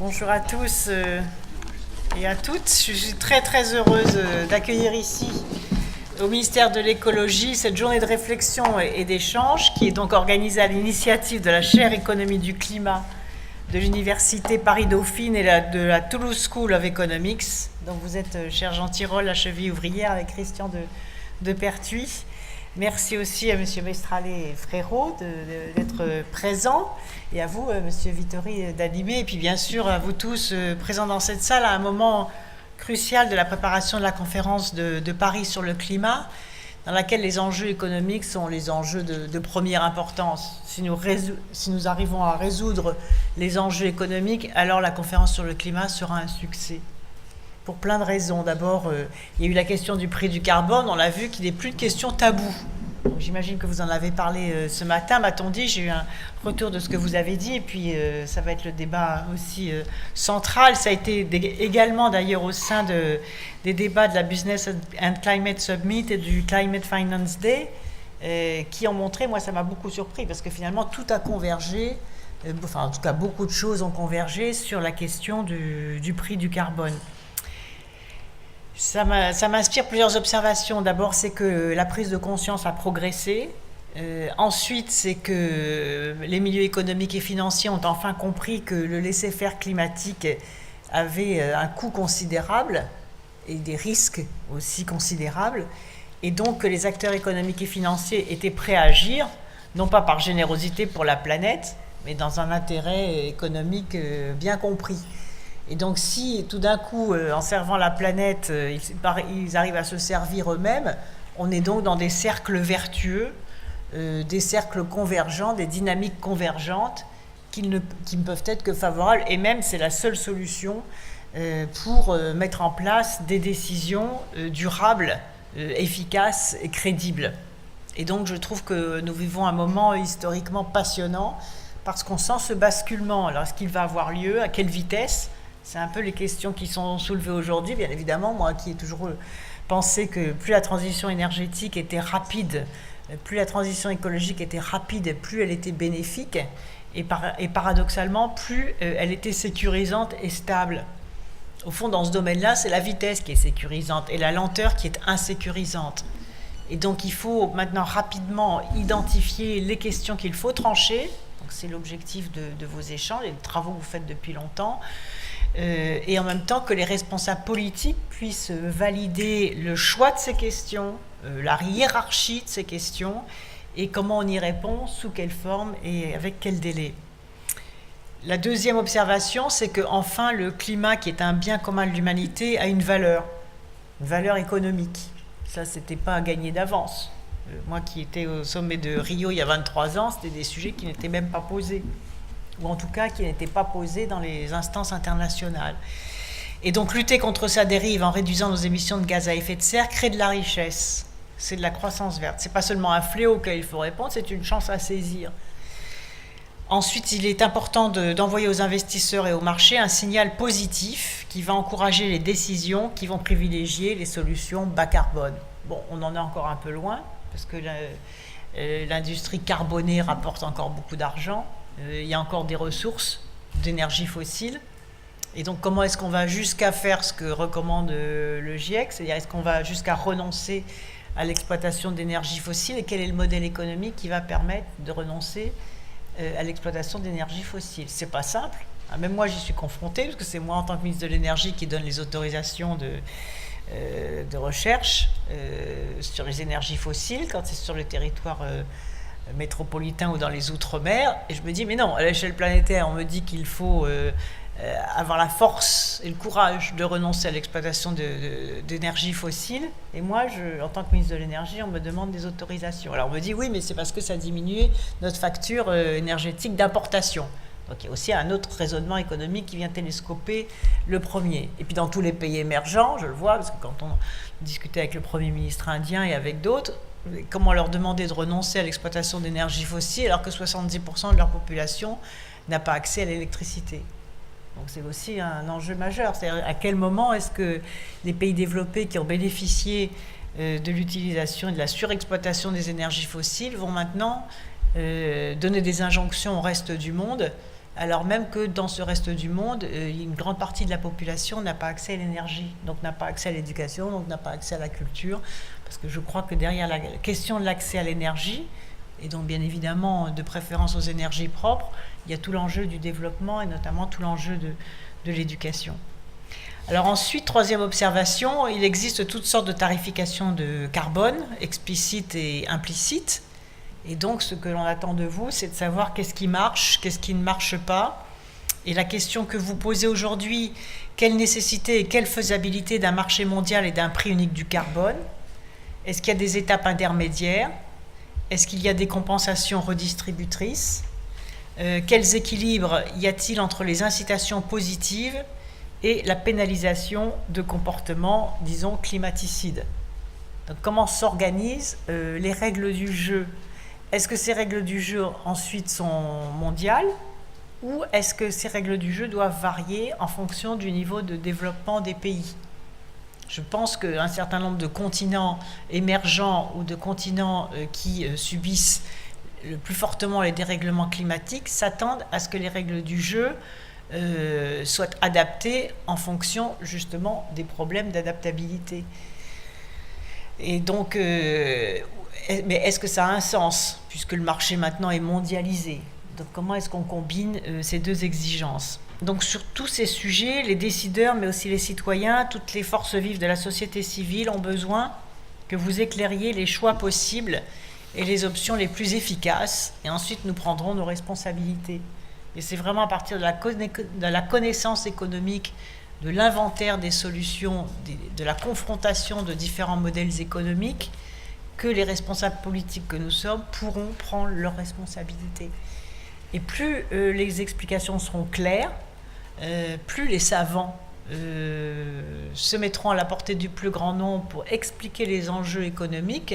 Bonjour à tous et à toutes. Je suis très très heureuse d'accueillir ici au ministère de l'écologie cette journée de réflexion et d'échange qui est donc organisée à l'initiative de la chaire économie du climat de l'université Paris-Dauphine et de la Toulouse School of Economics. Donc vous êtes, cher Jean Tirole, la cheville ouvrière avec Christian de Pertuis. Merci aussi à M. Mestralet et Frérot d'être présents et à vous, M. Vittori, d'animer. Et puis bien sûr à vous tous présents dans cette salle à un moment crucial de la préparation de la conférence de Paris sur le climat, dans laquelle les enjeux économiques sont les enjeux de première importance. Si nous arrivons à résoudre les enjeux économiques, alors la conférence sur le climat sera un succès. Pour plein de raisons. D'abord, il y a eu la question du prix du carbone. On l'a vu qu'il n'est plus de question taboue. J'imagine que vous en avez parlé ce matin, m'a-t-on dit. J'ai eu un retour de ce que vous avez dit. Et puis, ça va être le débat aussi central. Ça a été également, d'ailleurs, au sein des débats de la Business and Climate Summit et du Climate Finance Day, qui ont montré, moi, ça m'a beaucoup surpris, parce que finalement, tout a convergé. Enfin, en tout cas, beaucoup de choses ont convergé sur la question du prix du carbone. Ça m'inspire plusieurs observations. D'abord, c'est que la prise de conscience a progressé. Ensuite, c'est que les milieux économiques et financiers ont enfin compris que le laisser-faire climatique avait un coût considérable et des risques aussi considérables. Et donc, que les acteurs économiques et financiers étaient prêts à agir, non pas par générosité pour la planète, mais dans un intérêt économique bien compris. Et donc si tout d'un coup, en servant la planète, ils arrivent à se servir eux-mêmes, on est donc dans des cercles vertueux, des cercles convergents, des dynamiques convergentes qui ne peuvent être que favorables. Et même, c'est la seule solution pour mettre en place des décisions durables, efficaces et crédibles. Et donc je trouve que nous vivons un moment historiquement passionnant parce qu'on sent ce basculement. Alors est-ce qu'il va avoir lieu? À quelle vitesse? C'est un peu les questions qui sont soulevées aujourd'hui. Bien évidemment, moi qui ai toujours pensé que plus la transition énergétique était rapide, plus la transition écologique était rapide, plus elle était bénéfique, et paradoxalement, plus elle était sécurisante et stable. Au fond, dans ce domaine-là, c'est la vitesse qui est sécurisante et la lenteur qui est insécurisante. Et donc, il faut maintenant rapidement identifier les questions qu'il faut trancher. Donc, c'est l'objectif de vos échanges et des travaux que vous faites depuis longtemps. Et en même temps que les responsables politiques puissent valider le choix de ces questions, la hiérarchie de ces questions, et comment on y répond, sous quelle forme et avec quel délai. La deuxième observation, c'est qu'enfin le climat, qui est un bien commun de l'humanité, a une valeur économique. Ça, c'était pas à gagner d'avance. Moi qui étais au sommet de Rio il y a 23 ans, c'était des sujets qui n'étaient même pas posés, ou en tout cas qui n'étaient pas posés dans les instances internationales. Et donc lutter contre sa dérive en réduisant nos émissions de gaz à effet de serre crée de la richesse, c'est de la croissance verte. C'est pas seulement un fléau auquel il faut répondre, c'est une chance à saisir. Ensuite, il est important d'envoyer aux investisseurs et au marché un signal positif qui va encourager les décisions qui vont privilégier les solutions bas carbone. Bon, on en est encore un peu loin, parce que l'industrie carbonée rapporte encore beaucoup d'argent. Il y a encore des ressources d'énergie fossile. Et donc, comment est-ce qu'on va jusqu'à faire ce que recommande le GIEC? C'est-à-dire, est-ce qu'on va jusqu'à renoncer à l'exploitation d'énergie fossile? Et quel est le modèle économique qui va permettre de renoncer à l'exploitation d'énergie fossile? C'est pas simple. Même moi, j'y suis confrontée, parce que c'est moi, en tant que ministre de l'Énergie, qui donne les autorisations de recherche sur les énergies fossiles, quand c'est sur le territoire métropolitain ou dans les outre-mer, et je me dis, mais non, à l'échelle planétaire, on me dit qu'il faut avoir la force et le courage de renoncer à l'exploitation d'énergie fossile, et moi, en tant que ministre de l'énergie, on me demande des autorisations. Alors on me dit, oui, mais c'est parce que ça diminue notre facture énergétique d'importation. Donc il y a aussi un autre raisonnement économique qui vient télescoper le premier. Et puis dans tous les pays émergents, je le vois, parce que quand on discutait avec le Premier ministre indien et avec d'autres, comment leur demander de renoncer à l'exploitation d'énergie fossile alors que 70% de leur population n'a pas accès à l'électricité. Donc c'est aussi un enjeu majeur. C'est-à-dire à quel moment est-ce que les pays développés qui ont bénéficié de l'utilisation et de la surexploitation des énergies fossiles vont maintenant donner des injonctions au reste du monde alors même que dans ce reste du monde, une grande partie de la population n'a pas accès à l'énergie, donc n'a pas accès à l'éducation, donc n'a pas accès à la culture, parce que je crois que derrière la question de l'accès à l'énergie, et donc bien évidemment de préférence aux énergies propres, il y a tout l'enjeu du développement et notamment tout l'enjeu de l'éducation. Alors ensuite, troisième observation, il existe toutes sortes de tarifications de carbone, explicites et implicites. Et donc ce que l'on attend de vous, c'est de savoir qu'est-ce qui marche, qu'est-ce qui ne marche pas. Et la question que vous posez aujourd'hui, quelle nécessité et quelle faisabilité d'un marché mondial et d'un prix unique du carbone? Est-ce qu'il y a des étapes intermédiaires? Est-ce qu'il y a des compensations redistributrices? Quels équilibres y a-t-il entre les incitations positives et la pénalisation de comportements, disons, climaticides? Donc, comment s'organisent les règles du jeu? Est-ce que ces règles du jeu ensuite sont mondiales ou est-ce que ces règles du jeu doivent varier en fonction du niveau de développement des pays? Je pense qu'un certain nombre de continents émergents ou de continents qui subissent le plus fortement les dérèglements climatiques s'attendent à ce que les règles du jeu soient adaptées en fonction justement des problèmes d'adaptabilité. Et donc, mais est-ce que ça a un sens, puisque le marché maintenant est mondialisé? Donc comment est-ce qu'on combine ces deux exigences? Donc sur tous ces sujets, les décideurs, mais aussi les citoyens, toutes les forces vives de la société civile ont besoin que vous éclairiez les choix possibles et les options les plus efficaces, et ensuite nous prendrons nos responsabilités. Et c'est vraiment à partir de la connaissance économique, de l'inventaire des solutions, de la confrontation de différents modèles économiques, que les responsables politiques que nous sommes pourront prendre leurs responsabilités. Et plus les explications seront claires, plus les savants se mettront à la portée du plus grand nombre pour expliquer les enjeux économiques,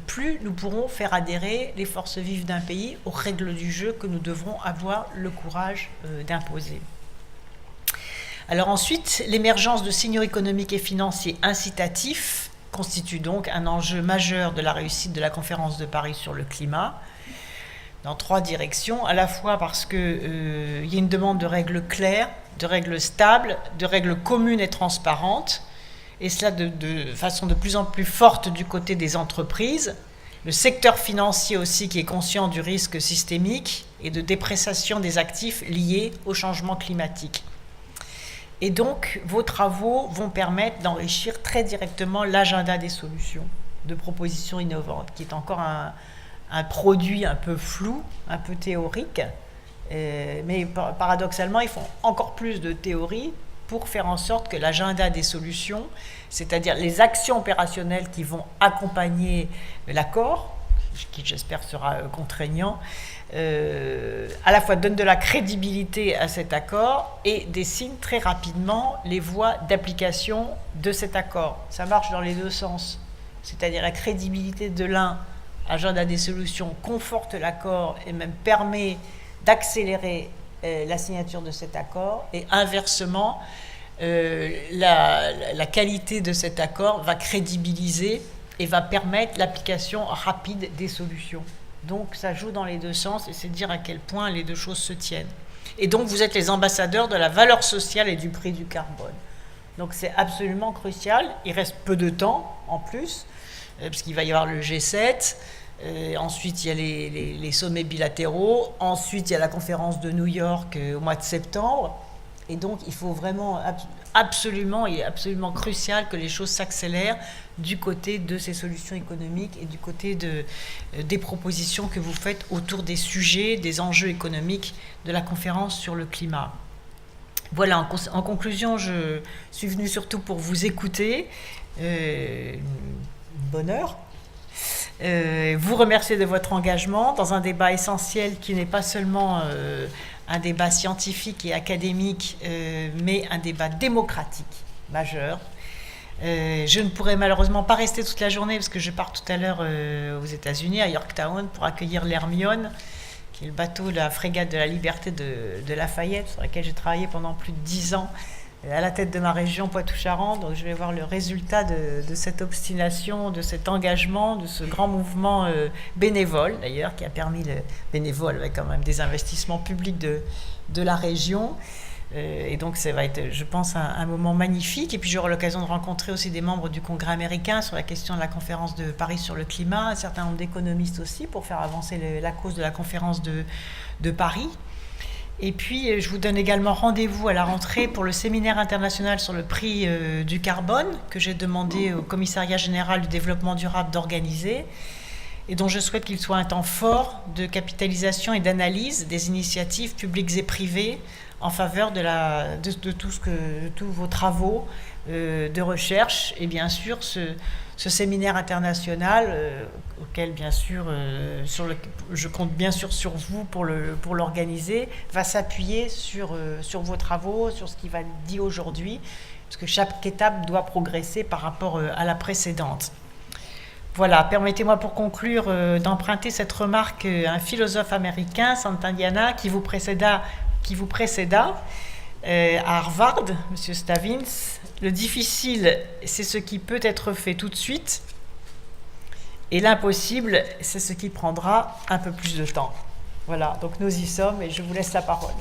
plus nous pourrons faire adhérer les forces vives d'un pays aux règles du jeu que nous devrons avoir le courage d'imposer. Alors ensuite, l'émergence de signaux économiques et financiers incitatifs constitue donc un enjeu majeur de la réussite de la conférence de Paris sur le climat, dans trois directions, à la fois parce qu'il y a une demande de règles claires, de règles stables, de règles communes et transparentes, et cela de façon de plus en plus forte du côté des entreprises, le secteur financier aussi qui est conscient du risque systémique et de dépréciation des actifs liés au changement climatique. Et donc, vos travaux vont permettre d'enrichir très directement l'agenda des solutions, de propositions innovantes, qui est encore un produit un peu flou, un peu théorique, mais paradoxalement, ils font encore plus de théorie pour faire en sorte que l'agenda des solutions, c'est-à-dire les actions opérationnelles qui vont accompagner l'accord, qui j'espère sera contraignant, à la fois donne de la crédibilité à cet accord et dessine très rapidement les voies d'application de cet accord. Ça marche dans les deux sens. C'est-à-dire la crédibilité de l'un, agenda des solutions, conforte l'accord et même permet d'accélérer la signature de cet accord, et inversement, la qualité de cet accord va crédibiliser et va permettre l'application rapide des solutions. Donc ça joue dans les deux sens, et c'est dire à quel point les deux choses se tiennent. Et donc vous êtes les ambassadeurs de la valeur sociale et du prix du carbone. Donc c'est absolument crucial. Il reste peu de temps en plus, parce qu'il va y avoir le G7, ensuite il y a les sommets bilatéraux, ensuite il y a la conférence de New York au mois de septembre. Et donc il faut vraiment il est absolument crucial que les choses s'accélèrent du côté de ces solutions économiques et du côté des propositions que vous faites autour des sujets, des enjeux économiques de la conférence sur le climat. Voilà, en conclusion, je suis venue surtout pour vous écouter, une bonne heure, vous remercier de votre engagement dans un débat essentiel qui n'est pas seulement un débat scientifique et académique, mais un débat démocratique majeur. Je ne pourrai malheureusement pas rester toute la journée parce que je pars tout à l'heure aux États-Unis, à Yorktown, pour accueillir l'Hermione, qui le bateau de la frégate de la Liberté de Lafayette, sur laquelle j'ai travaillé pendant plus de 10 ans à la tête de ma région Poitou-Charentes. Donc je vais voir le résultat de cette obstination, de cet engagement, de ce grand mouvement bénévole d'ailleurs, qui a permis, bénévole avec quand même des investissements publics de la région. Et donc ça va être, je pense, un moment magnifique. Et puis j'aurai l'occasion de rencontrer aussi des membres du Congrès américain sur la question de la conférence de Paris sur le climat, un certain nombre d'économistes aussi, pour faire avancer la cause de la conférence de Paris. Et puis je vous donne également rendez-vous à la rentrée pour le séminaire international sur le prix du carbone, que j'ai demandé au Commissariat général du développement durable d'organiser, et dont je souhaite qu'il soit un temps fort de capitalisation et d'analyse des initiatives publiques et privées en faveur de tous vos travaux de recherche. Et bien sûr, ce séminaire international, auquel bien sûr, je compte bien sûr sur vous pour l'organiser, va s'appuyer sur vos travaux, sur ce qui va être dit aujourd'hui, parce que chaque étape doit progresser par rapport à la précédente. Voilà, permettez-moi pour conclure d'emprunter cette remarque à un philosophe américain, Santayana, qui vous précéda à Harvard, M. Stavins. Le difficile, c'est ce qui peut être fait tout de suite, et l'impossible, c'est ce qui prendra un peu plus de temps. Voilà, donc nous y sommes et je vous laisse la parole.